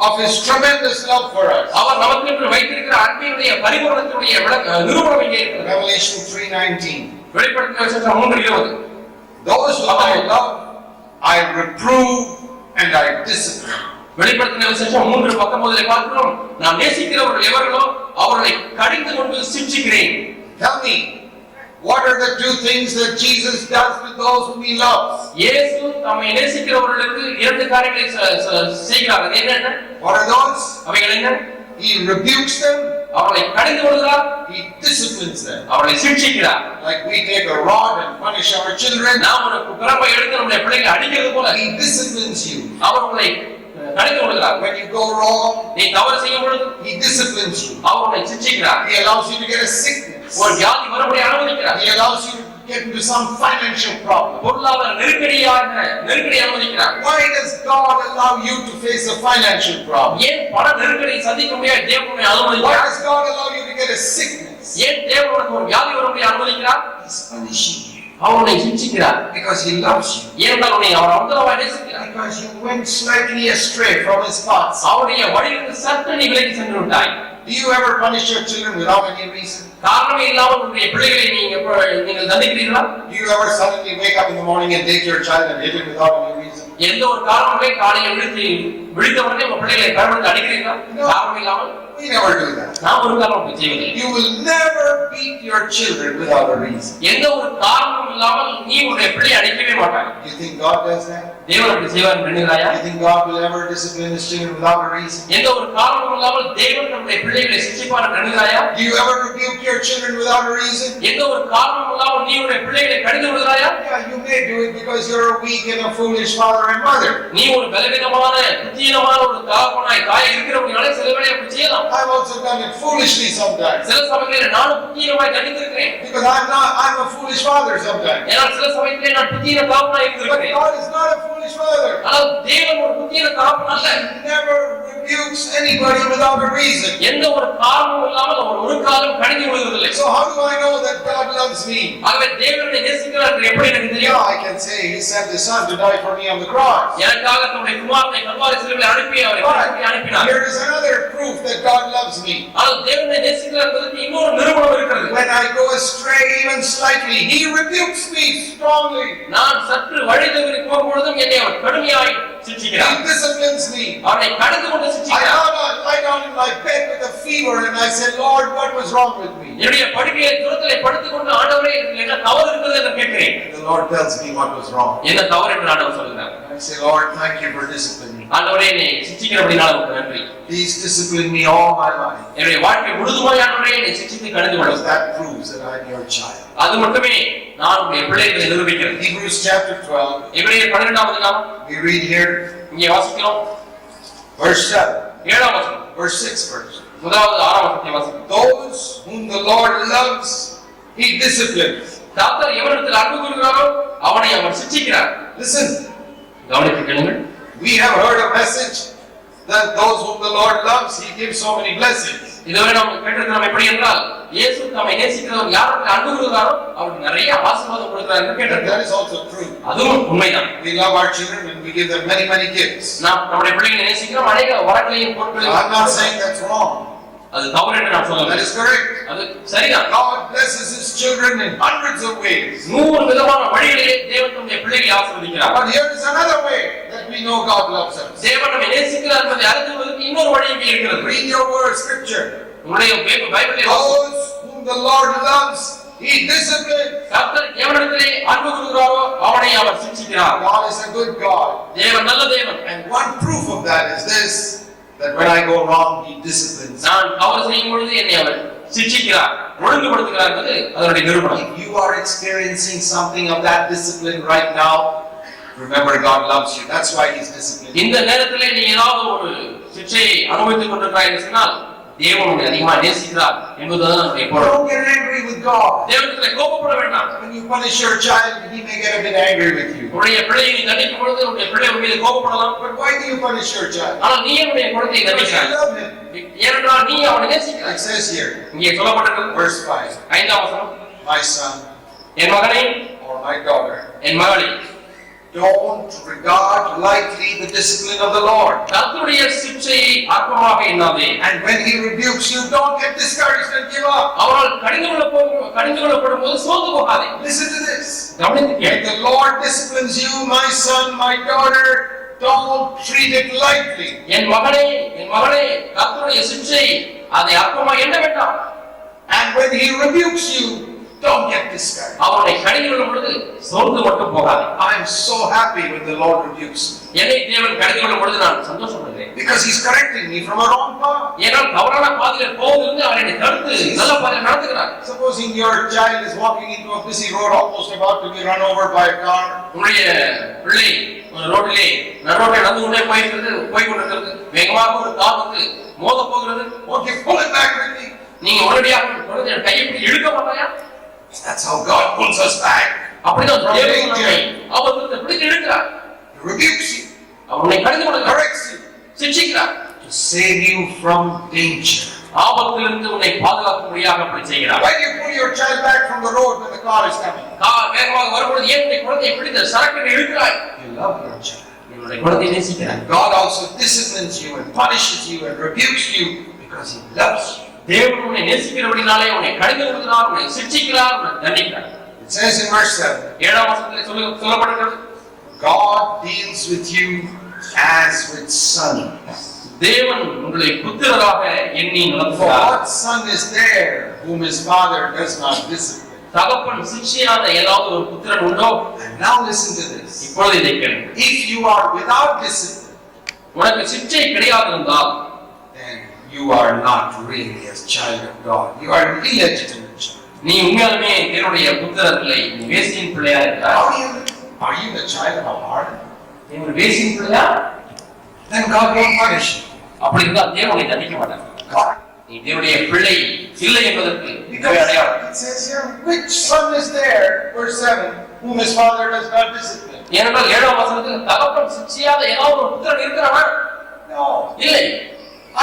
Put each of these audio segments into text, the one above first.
of his tremendous love for us. அவர் நமக்கு வைத்திருக்கிற அன்பினுடைய பரிபூரணத்தினுடைய நிரூபணம் இங்கே இருக்கிறது. Revelation 3:19. வெளிப்படுத்தின விசேஷம் 3:20. Those whom I love, I reprove and I discipline. வெளிப்படுத்தின விசேஷம் 3:19 பார்க்கிறோம், நான் நேசிக்கிறவர்கள் எவர்களோ அவர்களை கடிந்து கொண்டு சிட்சிக்கிறேன். Tell me, what are the two things that Jesus does to those whom he loves? இயேசு தம்மை நேசிக்கிறவர்களுக்கு இரண்டு காரியங்களை செய்கிறார். அது என்னென்ன? What are those? அவைகள் என்ன? He rebukes them, அவர்களை கடிந்து கொள்கிறார். he disciplines them. அவர்களை சிட்சிக்கிறார். Like we take a rod and punish our children, நாம் ஒரு பிரம்பை எடுத்து நம்முடைய பிள்ளைகளை அடிக்கிறது போல he disciplines you. அவர் உங்களை கடிந்து கொள்கிறார். When you go wrong, நீ தவறு செய்யும் பொழுது he disciplines you. அவர் உங்களை சிட்சிக்கிறார். He allows you to get a sickness. ஒரு வியாதி வரும்படி அனுமதிக்கிறார். He allows you to get into some financial problem. பொருளாதார நெருக்கடி அனுமதிக்கிறார். Why does God allow you to face a financial problem? ஏன் பண நெருக்கடியை சந்திக்க முடியாத தேவனை Why அனுமதிக்கிறார்? does God allow you to get a sickness? ஏன் தேவனுக்கு ஒரு வியாதி வரும்படி அனுமதிக்கிறார்? He's punishing you அவனை சிட்சிக்கிறார். because he loves you. ஏனென்றால் உன்னை அவர் அந்தளவாய் நேசிக்கிறார். Because you went slightly astray from his paths. அவருடைய வழியிலிருந்து சற்று நீ விலகி சென்று விட்டாய். Do you ever punish your children without any reason? காரணமே இல்லாமல் உங்களுடைய பிள்ளைகளை நீங்கள் தண்டிக்கிறீர்களா? Do you ever suddenly wake up in the morning and take your child and hit him without any reason? எந்த ஒரு காரணமே காலையில் விழித்தவனே உங்க பிள்ளைகளை பயன்படுத்தி அடிக்கிறீர்களா? காரணம் இல்லாமல்? We never do that. நான் ஒரு காரணம் செய்வதில்லை. You will never beat your children without a reason. எந்த ஒரு காரணமும் இல்லாமல் நீ உன்னுடைய பிள்ளையை அடிக்கவே மாட்டாய். You think God does that? தேவன் அப்படி செய்வார் என்கிறாயா? You think God will ever discipline his children without a reason? எந்த ஒரு காரணமும் இல்லாமல் தேவன் நம்முடைய பிள்ளைகளை சிட்சிப்பார் என்கிறாயா? Do you ever rebuke your children without a reason? எந்த ஒரு காரணமும் இல்லாமல் நீ உன்னுடைய பிள்ளைகளை கடிந்து விடுகிறாயா? Yeah, you may do it because you're a weak and a foolish father and mother. நீ ஒரு பலவீனமான புத்தியீனமான ஒரு தகப்பனாய் தாய் இருக்கிறவனால சில வேளை அப்படி செய்யலாம். I've also done it foolishly sometimes. சில சமயங்களில் நானும் புத்தியீனமாய் தண்டித்திருக்கிறேன். Because I'm a foolish father sometimes. ஏன்னா சில சமயங்களில் நான் புத்தியீன தகப்பனாய் But இருந்திருக்கிறேன். God is not a foolish father. ஆனால் தேவன் ஒரு புத்தியீன தகப்பன் அல்ல. He never rebukes anybody without a reason. எந்த ஒரு காரணமும் இல்லாமல் அவர் ஒரு காலம் கடிந்து விடுவதில்லை. So how do I know that God loves me? ஆகவே தேவனை நேசிக்கிறார் என்று எப்படி எனக்கு தெரியும்? Yeah, I can say he sent his son to die for me on the cross. எனக்காக தம்முடைய குமாரனை கல்வாரி சிலுவையில் அனுப்பி அவரை கொல்ல அனுப்பினார். Here is another proof that God loves me. ஆனால் தேவனை நேசிக்கிறார் என்பதற்கு இன்னொரு நிரூபணம் இருக்கிறது. When I go astray even slightly, he rebukes me strongly. நான் சற்று வழி தவறி போகும்பொழுதும் என்னை அவர் கடுமையாய் சிட்சிக்கிறார். He disciplines me. அவரை கடந்து கொண்டு சிட்சிக்கிறார். I lie down in my bed with a fever and I said, Lord, what was wrong with me? என்னுடைய படுக்கையை துரத்திலே படுத்துக் கொண்டு ஆண்டவரே என்ன தவறு இருக்கிறது என்று கேட்கிறேன். The Lord tells me what was wrong. என்ன தவறு என்று ஆண்டவர் சொல்கிறார். I say, Lord, thank you for disciplining me. ஆண்டவரே என்னை சிட்சிக்கிறபடியால் உமக்கு நன்றி. Please discipline me all my life. என்னுடைய வாழ்க்கை முழுதுமாய் ஆண்டவரே என்னை சிட்சித்து கடந்து கொள்ளும். That proves that I am your child. அது மட்டுமே நான் உங்களுடைய பிள்ளைகளை நிரூபிக்கிறது. Hebrews chapter 12. எபிரேயர் 12ஆம் அதிகாரம். We read here. இங்கே வாசிக்கிறோம். Verse 7. 7ஆம் வசனம். Verse 6 verse. முதலாவது 6ஆம் வசனத்தை வாசிக்கிறோம். Those whom the Lord loves, he disciplines. கர்த்தர் எவனிடத்தில் அன்பு கூறுகிறாரோ அவனை அவர் சிட்சிக்கிறார். Listen. கவனித்து கேளுங்கள். We have heard a message that those whom the Lord loves, he gives so many blessings. இதுவரை நாம் கேட்டிருக்கிறோம் எப்படி என்றால் இயேசு தம்மை நேசிக்கிறவர் யாருக்கு அன்பு கூறுகிறாரோ அவருக்கு நிறைய ஆசீர்வாதம் கொடுக்கிறார் என்று கேட்டிருக்கிறோம். That is also true. அதுவும் உண்மைதான். We love our children and we give them many gifts. நாம் நம்முடைய பிள்ளைகளை நேசிக்கிறோம், அநேக வரங்களையும் பொருட்களையும். I'm not saying that's wrong. அது தவறு என்று நான் சொல்லவில்லை. That is correct. அது சரிதான். God blesses his children in hundreds of ways. 100 விதமான வழிகளிலே தேவன் தம்முடைய பிள்ளைகளை ஆசீர்வதிக்கிறார். But here is another way that we know God loves us. தேவன் நம்மை நேசிக்கிறார் என்பதை அறிந்துவதற்கு இன்னொரு வழி இங்கே இருக்கிறது. Read your word, scripture. உங்களுடைய பைபிளை Those whom the Lord loves, he disciplines. கர்த்தர் எவனிடத்திலே அன்பு கூறுகிறாரோ அவனை அவர் சிட்சிக்கிறார். God is a good God. தேவன் நல்ல தேவன். And one proof of that is this, that when I go wrong, he disciplines. நான் தவறு செய்யும் பொழுது என்னை அவர் சிட்சிக்கிறார், ஒழுங்குபடுத்துகிறார் என்பது அதனுடைய நிரூபணம். If you are experiencing something of that discipline right now, remember God loves you. That's why he's disciplining. இந்த நேரத்திலே நீ ஏதாவது ஒரு சிட்சையை அனுபவித்துக் கொண்டிருக்கிறாய் என்று சொன்னால் தேவன் உன்னை அதிகமாக நேசிக்கிறார் என்பதுதான் நம்முடைய பொருள். Don't get angry with God. தேவனிடத்திலே கோபப்பட வேண்டாம். When you punish your child, he may get a bit angry with you. உன்னுடைய பிள்ளையை நீ தண்டிக்கும் பொழுது உன்னுடைய பிள்ளை உன் மீது கோபப்படலாம். But why do you punish your child? ஆனால் நீ உன்னுடைய குழந்தையை Because தண்டிக்கிறாய். you love him. ஏனென்றால் நீ அவனை நேசிக்கிறாய். It says here, இங்கே சொல்லப்பட்டிருக்கிறது verse 5, 5ஆம் வசனம். my son என் மகனே or my daughter, என் மகளே don't regard lightly the discipline of the Lord. கர்த்தருடைய சிட்சையை அற்பமாக எண்ணாதே. And when he rebukes you, don't get discouraged and give up. அவரால் கடிந்து கொள்ளப்படும் போது சோர்ந்து போகாதே. Listen to this. கவனித்து கேள். If the Lord disciplines you, my son, my daughter, don't treat it lightly. என் மகனே கர்த்தருடைய சிட்சை அதை அற்பமாக எண்ண வேண்டாம். And when he rebukes you, don't get discouraged. அவரை கடிந்து கொள்ளும் பொழுது சோர்ந்து மட்டும் போகாதே. I am so happy when the Lord rebukes me. என்னை தேவன் கடிந்து கொள்ளும் பொழுது நான் சந்தோஷப்படுகிறேன். Because he's correcting me from a wrong path. ஏனால் தவறான பாதையில் போவதிலிருந்து அவர் என்னை தடுத்து நல்ல பாதையில் நடத்துகிறார். Supposing your child is walking into a busy road, almost about to be run over by a car. உங்களுடைய பிள்ளை ரோட்டிலே நடுரோட்டில் நடந்து கொண்டே போய்கொண்டிருக்கிறது. வேகமாக ஒரு கார் வந்து மோத போகிறது. Okay, pull it back quickly. நீங்க உடனடியாக குழந்தைய கையை பிடிச்சு இழுக்க மாட்டாயா? That's how God pulls us back. அப்படிதான் தேவன் நம்மை ஆபத்திலிருந்து பிடித்து இழுக்கிறார். He rebukes you. அவர் உன்னை கடிந்து கொள்கிறார். Corrects you. சிட்சிக்கிறார். To save you from danger. ஆபத்திலிருந்து உன்னை பாதுகாக்கும்படியாக அப்படி செய்கிறார். Why do you pull your child back from the road when the car is coming? Car வேகமாக வரும்பொழுது ஏன் உன்னை குழந்தையை பிடித்து சரக்கு இழுக்கிறாய்? You love your child. உன்னுடைய குழந்தையை நேசிக்கிறார். God also disciplines you and punishes you and rebukes you because he loves you. தேவன் உன்னை நேசிக்கிறபடினாலே உன்னை கடிந்து கொள்கிறார், உன்னை சிட்சிக்கிறார், உன்னை தண்டிக்கிறார். It says in verse 7. 7ஆம் வசனத்திலே சொல்லப்படுகிறது. God deals with you as with sons. தேவன் உங்களை புத்திரராக எண்ணி For நடத்துகிறார். what son is there whom his father does not discipline? தகப்பன் சிட்சியாத ஏதாவது ஒரு புத்திரன் உண்டோ? And now listen to this. இப்பொழுது இதை கேள். If you are without discipline, உனக்கு சிட்சை கிடையாது என்றால் then you are not really a child of God. You are an illegitimate child. நீ உண்மையாலுமே தேவனுடைய புத்திரர் இல்லை, நீ வேசியின் பிள்ளையா இருக்கிறாய். Are you the child of our heart? நீ ஒரு வேசியின் பிள்ளையா? Then God won't punish you. அப்படி இருந்தால் தேவன் உன்னை தண்டிக்க மாட்டார். God. நீ தேவனுடைய பிள்ளை இல்லை என்பதற்கு Because it says here, which son is there, verse 7, whom his father does not discipline? ஏனென்றால் 7ஆம் வசனத்தில் தகப்பன் சிட்சியாத ஏதாவது ஒரு புத்திரன் இருக்கிறானா? No. இல்லை.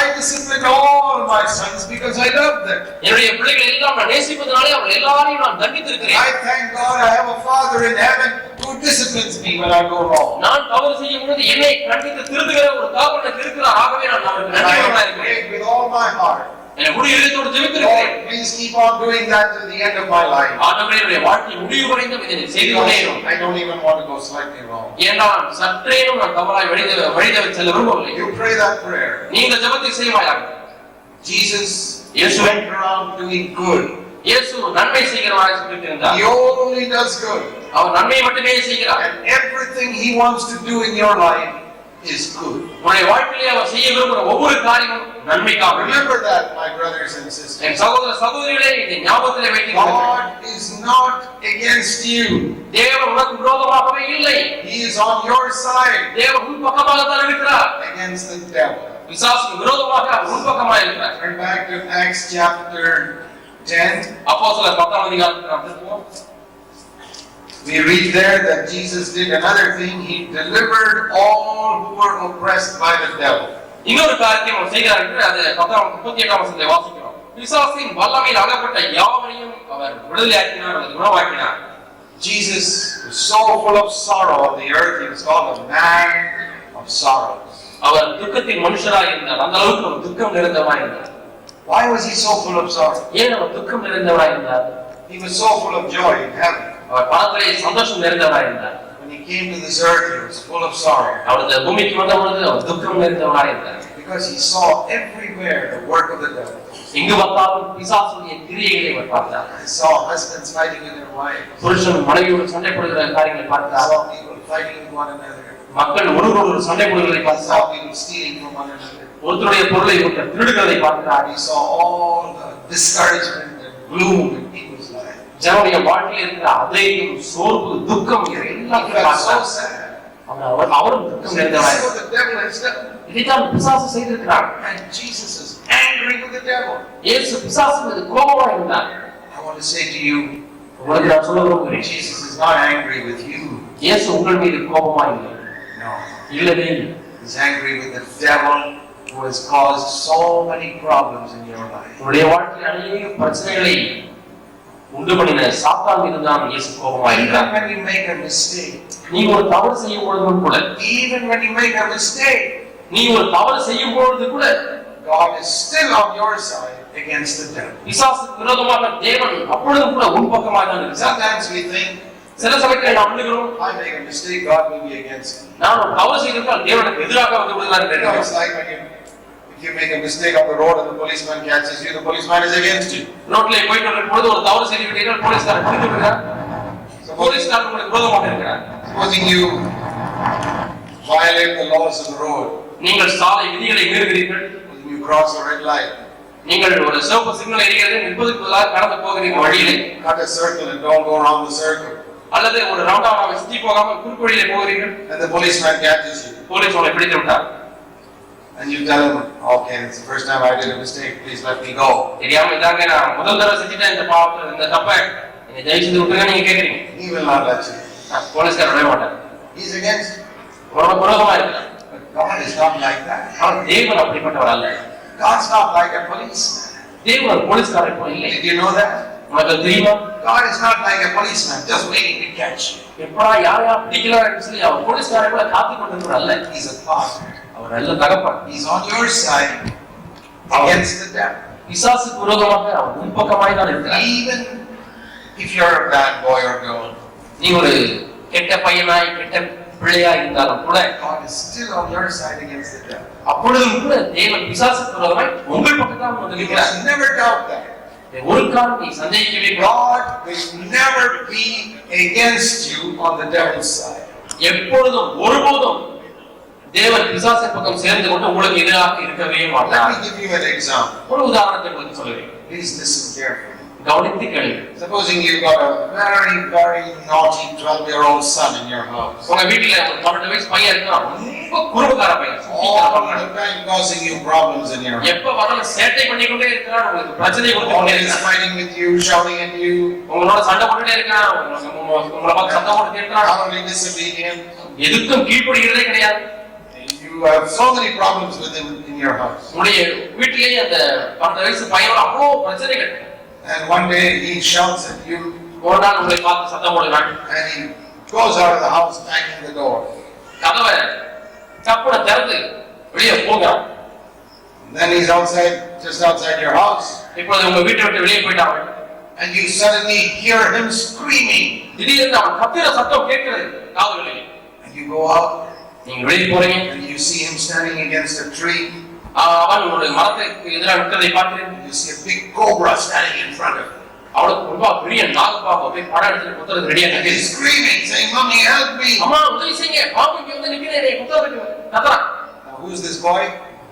I discipline all my sons because I love them. என்னுடைய பிள்ளைகளை எல்லாம் நான் நேசிப்பதனாலே அவர்கள் எல்லாரையும் நான் தண்டித்திருக்கிறேன். I thank God I have a father in heaven who disciplines me when I go wrong. நான் தவறு செய்யும் பொழுது என்னை கண்டித்து திருத்துகிற ஒரு தகப்பன் எனக்கு இருக்கிறார். ஆகவே நான் அவருக்கு And I நன்றியுள்ளவனாக have இருக்கிறேன். prayed with all my heart. என் முழு இதயத்தோடு ஜெபித்திருக்கிறேன். Lord, please keep on doing that till the end of my life. ஆண்டவரே, என்னுடைய வாழ்க்கை முடிவு வரைக்கும் இதை செய்து கொண்டே இரு. I don't even want to go slightly wrong. ஏனால் சற்றேனும் நான் தவறாய் வழிதவறி செல்ல விரும்பவில்லை. You pray that prayer. நீ இந்த ஜெபத்தை செய்வாயாக. Jesus Yes, went around doing good. இயேசு நன்மை செய்கிறவராய் சொல்லியிருந்தார். He only does good. அவர் நன்மை மட்டுமே செய்கிறார். And everything he wants to do in your life is good. உன்னுடைய வாழ்க்கையிலே அவர் செய்ய விரும்புகிற ஒவ்வொரு காரியமும் நன்மைக்காக. Remember that, my brothers and sisters. என் சகோதர சகோதரிகளே, இதை ஞாபகத்திலே வைத்துக் கொள்ளுங்கள். God is not against you. தேவன் உனக்கு விரோதமாகவே இல்லை. He is on your side தேவன் உன் பக்கமாக தான் இருக்கிறார். against the devil. பிசாசுக்கு விரோதமாக அவர் உன் பக்கமாக இருக்கிறார். Turn back to Acts chapter 10. அப்போஸ்தலர் 10ஆம் அதிகாரத்துக்கு நாம் திரும்புவோம். We read there that Jesus did another thing. He delivered all who were oppressed by the devil. இன்னொரு காரியத்தை அவர் செய்கிறார் என்று அது 38ஆம் வசனத்தை வாசிக்கிறோம். பிசாசின் வல்லமையில் அகப்பட்ட யாவரையும் அவர் விடுதலையாக்கினார், அல்லது குணமாக்கினார். Jesus was so full of sorrow on the earth. He was called a man of sorrows. அவர் துக்கத்தின் மனுஷராய் இருந்தார். அந்த அளவுக்கு அவர் துக்கம் நிறைந்தவராய் இருந்தார். Why was he so full of sorrow? ஏன் அவர் துக்கம் நிறைந்தவராய் இருந்தார்? He was so full of joy in heaven. அவர் பரத்திலே சந்தோஷம் நிறைந்தவராய் இருந்தார். When he came to this earth, he was full of sorrow. அவர் இந்த பூமிக்கு வந்த பொழுது அவர் துக்கம் நிறைந்தவராய் இருந்தார். Because he saw everywhere the work of the devil. எங்கு பார்த்தாலும் பிசாசுடைய கிரியைகளை அவர் பார்த்தார். He saw husbands fighting with their wives. புருஷன் மனைவியோடு சண்டை போடுகிற காரியங்களை He பார்த்தார். saw people fighting with one another. மக்கள் ஒருவரோடு சண்டை போடுகிறதை He பார்த்தார். saw people stealing from one another. ஒருத்தருடைய பொருளை ஒருத்தர் திருடுகிறதை பார்த்தார். He saw all the discouragement and gloom in people's lives. ஜனனுடைய வாழ்க்கையில் இருக்கிற அதையும் சோர்வு துக்கம் He எல்லாத்தையும் felt so பார்த்தார். sad. அவரும் துக்கம் This நிறைந்தவராய் is what the devil has done. இதைத்தான் பிசாசு செய்திருக்கிறார். And Jesus is angry with the devil. இயேசு பிசாசு மீது கோபமாக இருந்தார். I want to say to you, உங்களுக்கு நான் சொல்ல விரும்புகிறேன், Jesus is not angry with you. இயேசு உங்கள் மீது கோபமா இல்லை. No. இல்லவே இல்லை. He's angry with the devil who has caused so many problems in your life. உங்களுடைய வாழ்க்கையில் அநேக பிரச்சனைகளை உண்டு பண்ணின சாத்தான் மீது தான் இயேசு கோபமா Even இருக்கிறார். when you make a mistake, நீ ஒரு தவறு செய்யும் பொழுதும் கூட, even when you make a mistake, நீ ஒரு தவறு செய்யும் பொழுது கூட, God is still on your side against the devil. பிசாசுக்கு விரோதமாக தேவன் அப்பொழுதும் கூட உன் பக்கமாக தான் இருக்கிறார். Sometimes we think, சில சமயத்தில் நாம் நினைக்கிறோம், I make a mistake, God will be against me. நான் ஒரு தவறு செய்திருந்தால் தேவனுக்கு எதிராக வந்து விடுவார் என்று You know, நினைக்கிறோம். it's like when you make a mistake on the road and the policeman catches you, the policeman is against you. ரோட்ல போயிட்டு இருக்கும் பொழுது ஒரு தவறு செய்து விட்டீர்கள், போலீஸ்காரர் பிடித்து விடுகிறார். போலீஸ்காரர் உங்களுக்கு விரோதமாக இருக்கிறார். Supposing you violate the laws of the road, நீங்கள் சாலை விதிகளை மீறுகிறீர்கள், supposing you cross a red light, நீங்கள் ஒரு சிவப்பு சிக்னல் எரிகிறது, நிற்பதற்கு பதிலாக கடந்து போகிறீர்கள் வழியிலே, cut a circle and don't go around the circle, அல்லது ஒரு ரவுண்டாக சுற்றி போகாமல் குறுக்கு வழியிலே போகிறீர்கள், and the policeman catches you, police உங்களை பிடித்து விட்டார். and you tell him, okay, it's the first time I did a mistake, please let me go. தெரியாம இதாங்க நான் முதல் தடவை செஞ்சுட்டேன் இந்த பாவத்தை, இந்த தப்பை என்னை ஜெயிச்சது விட்டுங்க நீங்க கேக்குறீங்க. He will not let you. போலீஸ்காரர் விட மாட்டார். He's against you. உனக்கு விரோதமா இருக்கிறார். But God is not like that. ஆனால் தேவன் அப்படிப்பட்டவர் அல்ல. God's not like a policeman. தேவன் போலீஸ்காரரை போல இல்லை. Did you know that? உனக்கு தெரியுமா? God is not like a policeman, just waiting to catch you. எப்படா யாரையா பிடிக்கலாம் என்று சொல்லி அவர் போலீஸ்காரரை போல காத்துக் கொண்டிருக்கிறார் அல்ல. He's a father. அவர் நல்ல தகப்பன். He's on your side against the devil. பிசாசுக்கு விரோதமாக அவர் உன் பக்கமாய் தான் இருக்கிறார். Even if you're a bad boy or girl, நீ ஒரு கெட்ட பையனாய் கெட்ட பிள்ளையா இருந்தாலும் கூட, God is still on your side against the devil. அப்பொழுதும் கூட தேவன் பிசாசுக்கு விரோதமாய் உங்கள் பக்கத்தான் வந்து You இருக்கிறார். must never doubt that. ஒரு காலம் நீ சந்தேகிக்கவே கூடாது. God will never be against you on the devil's side. எப்பொழுதும் ஒருபோதும் தேவன் பிசாசின் பக்கம் சேர்ந்து கொண்டு உங்களுக்கு எதிராக இருக்கவே Let மாட்டார். me give you an example. ஒரு உதாரணத்தை உங்களுக்கு சொல்லுவேன். Please listen carefully. கவனித்து கேளுங்க. Supposing you've got a very, very naughty 12-year-old son in your house. உங்க வீட்டுல ஒரு 12 வயசு பையன் இருக்கான், ரொம்ப குறும்புக்கார பையன், All the time causing you problems in your house. எப்ப வந்தாலும் சேட்டை பண்ணிக்கொண்டே இருக்கிறான், உங்களுக்கு பிரச்சனை கொடுத்துட்டே Always இருக்கான், fighting with you, shouting at you, உங்களோட சண்டை போட்டுட்டே இருக்கான், உங்களை பார்த்து சத்தம் போட்டுட்டே இருக்கான், not only disobedient. எதுக்கும் கீழ்ப்படிகிறதே கிடையாது. You have so many problems with him in your house. உங்களுடைய வீட்டிலேயே அந்த 12 வயசு பையனோட அவ்வளோ பிரச்சனைகள். And one day he shouts at you, ஒரு நாள் உங்களை பார்த்து சத்தம் போடுறான், and he goes out of the house banging the door. கதவை தப்புன திறந்து வெளியே போகிறான். Then he's outside, just outside your house, இப்பொழுது உங்க வீட்டை விட்டு வெளியே போயிட்டான். and you suddenly hear him screaming. திடீர்னு அவன் கத்துற சத்தம் கேட்கிறது காதுகளில். And you go out, நீங்க வெளியே போறீங்க, and you see him standing against a tree. அவன் ஒரு மரத்துக்கு எதிராக நிற்கிறதை பார்க்கிறேன். You see a big cobra standing in front of him. அவளுக்கு முன்பா பெரிய நாகப்பாம்பு அப்படியே படம் எடுத்து குத்துறது ரெடியா And நிக்குது. he's screaming, saying, "Mommy, help me!" அம்மா உதவி செய்யுங்க, பாம்பு இங்க வந்து நிக்குது, என்னை குத்துறதுக்கு கத்துறான். Now, who's this boy?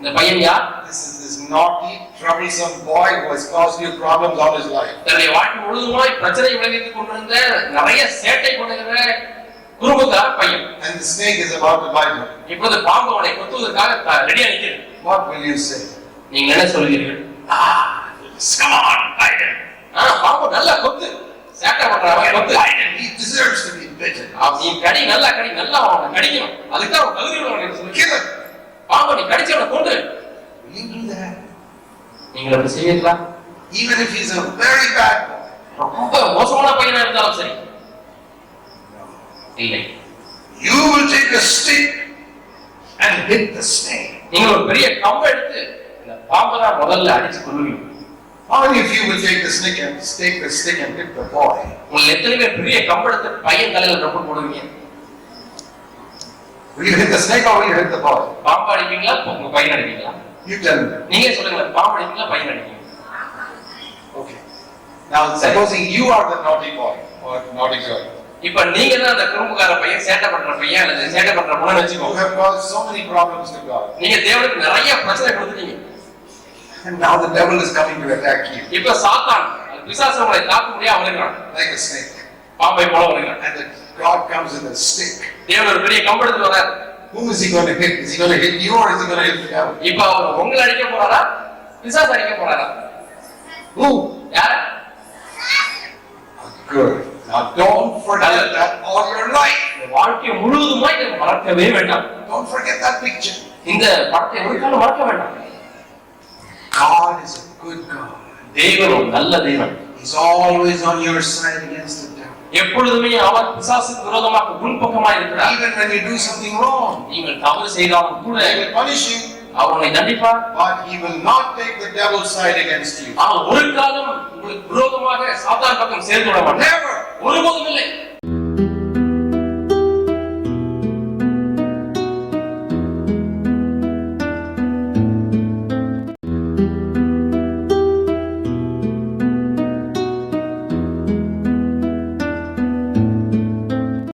இந்த பையன் யார்? This is this naughty, troublesome boy who has caused you problems all his life. தன்னுடைய வாழ்க்கை முழுவதுமாய் பிரச்சனை விளைவித்துக் கொண்டிருந்த நிறைய சேட்டை பண்ணுகிற குறும்புக்கார பையன். And the snake is about to bite him. இப்போது பாம்பு அவனை குத்துவதற்காக ரெடியா நிக்குது. What will you say? நீங்க என்ன சொல்கிறீர்கள்? Come on, bite him. பாம்பு நல்லா கொத்து, சேட்டை பண்றவன் கொத்து. Bite him. He deserves to be bitten. நீ கடி, நல்லா கடி, நல்லா அவனை கடிக்கணும், அதுக்கு அவன் தகுதி உள்ளவன் சொல்லி Kill him. பாம்பு நீ கடிச்சு அவனை கொண்டு. Will you do that? நீங்க அப்படி செய்வீங்களா? Even if he's a very bad boy. ரொம்ப மோசமான பையனா இருந்தாலும் சரி இல்லை. You will take a stick and hit the snake. நீங்க ஒரு பெரிய கம்பை எடுத்து இந்த பாம்பை தான் முதல்ல அடிச்சு கொல்லுவீங்க. How many of you will take the stick and hit the boy? உங்க எத்தனை பேர் பெரிய கம்பை எடுத்து பையன் தலையில ரொம்ப போடுவீங்க? Will you hit the snake or will you hit the boy? பாம்பு அடிப்பீங்களா உங்க பையன் அடிப்பீங்களா? You tell me. நீங்க சொல்லுங்க, பாம்பு அடிப்பீங்களா பையன் அடிப்பீங்க? Okay. Now supposing you are the naughty boy or naughty girl. இப்ப நீங்க தான் அந்த குறும்புக்கார பையன், சேட்டை பண்ற பையன் அல்லது சேட்டை பண்ற பொண்ணு You வச்சுக்கோங்க. have caused so many problems to God. நீங்க தேவனுக்கு நிறைய பிரச்சனை கொடுத்துட்டீங்க. And now the devil is coming to attack you. இப்ப சாத்தான் பிசாசு உங்களை தாக்க முடியாது வருகிறான், Like a snake. பாம்பை போல வருகிறான். And God comes with a stick. தேவன் ஒரு பெரிய கம்பை எடுத்து வர்றார். Who is he going to hit? Is he going to hit you or is he going to hit the devil? இப்ப அவர் உங்களை அடிக்க போறாரா பிசாசு அடிக்க போறாரா? Who? யார? Good. Now don't forget that all your life. வாழ்க்கை முழுவதுமாய் இதை மறக்கவே வேண்டாம். Don't forget that picture. இந்த படத்தை ஒரு காலம் மறக்க வேண்டாம். God is a good God. தேவன் ஒரு நல்ல தேவன். He's always on your side against the devil. எப்பொழுதுமே அவர் பிசாசுக்கு விரோதமாக உள்பக்கமாய் இருக்கிறார். Even when you do something wrong, நீங்கள் தவறு செய்தாலும் கூட he will punish you, அவர் உன்னை தண்டிப்பார். but he will not take the devil's side against you. ஆனால் ஒரு காலம் உங்களுக்கு விரோதமாக சாத்தான் பக்கம் சேர்ந்து விட மாட்டார். Never. ஒருபோதும் இல்லை.